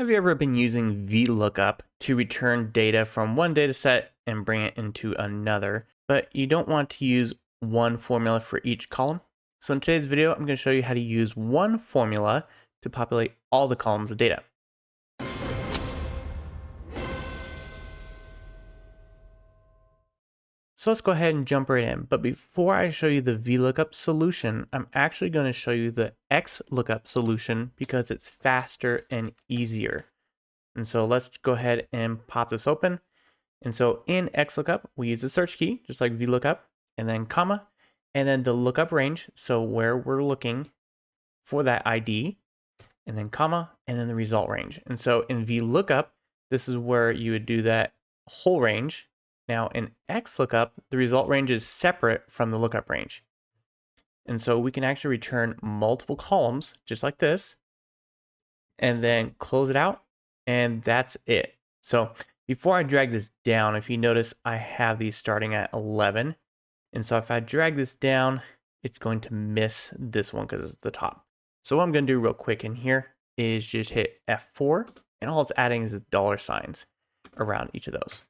Have you ever been using VLOOKUP to return data from one data set and bring it into another, but you don't want to use one formula for each column? So in today's video, I'm going to show you how to use one formula to populate all the columns of data. So let's go ahead and jump right in. But before I show you the VLOOKUP solution, I'm actually going to show you the XLOOKUP solution because it's faster and easier. And so let's go ahead and pop this open. And so in XLOOKUP, we use the search key, just like VLOOKUP, and then comma, and then the lookup range. So where we're looking for that ID, and then comma, and then the result range. And so in VLOOKUP, this is where you would do that whole range. Now in XLOOKUP, the result range is separate from the lookup range. And so we can actually return multiple columns just like this, and then close it out, and that's it. So before I drag this down, if you notice, I have these starting at 11. And so if I drag this down, it's going to miss this one because it's the top. So what I'm going to do real quick in here is just hit F4, and all it's adding is the $signs around each of those.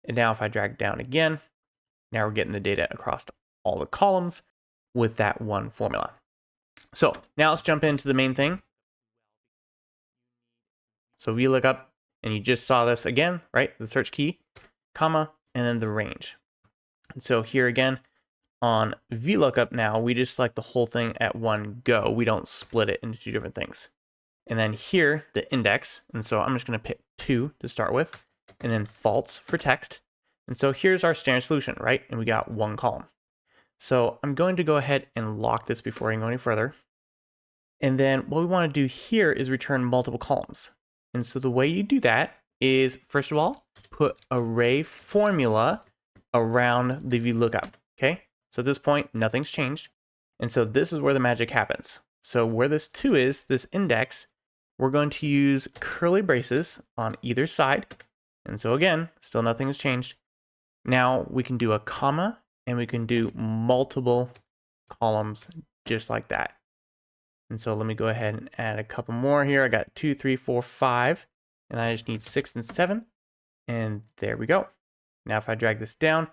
And now if I drag down again, now we're getting the data across all the columns with that one formula. So now let's jump into the main thing. So VLOOKUP, and you just saw this again, right? The search key, comma, and then the range. And so here again, on VLOOKUP now, we just select the whole thing at one go. We don't split it into two different things. And then here, the index. And so I'm just going to pick 2 to start with, and then false for text. And so here's our standard solution, right? And we got one column. So I'm going to go ahead and lock this before I go any further. And then what we want to do here is return multiple columns. And so the way you do that is, first of all, put array formula around the VLOOKUP, okay? So at this point, nothing's changed. And so this is where the magic happens. So where this 2 is, this index, we're going to use curly braces on either side. And so again, still nothing has changed. Now we can do a comma, and we can do multiple columns just like that. And so let me go ahead and add a couple more here. I got 2, 3, 4, 5, and I just need 6 and 7. And there we go. Now if I drag this down,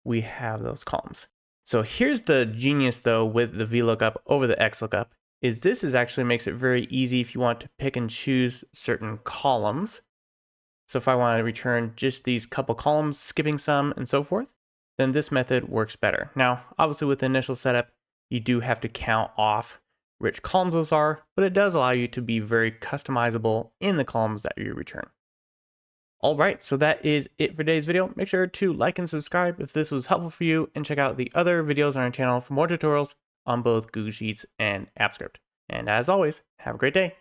we have those columns. So here's the genius though with the VLOOKUP over the XLOOKUP is this is actually makes it very easy if you want to pick and choose certain columns. So if I want to return just these couple columns, skipping some and so forth, then this method works better. Now, obviously with the initial setup, you do have to count off which columns those are, but it does allow you to be very customizable in the columns that you return. All right, so that is it for today's video. Make sure to like and subscribe if this was helpful for you, and check out the other videos on our channel for more tutorials on both Google Sheets and AppScript. And as always, have a great day.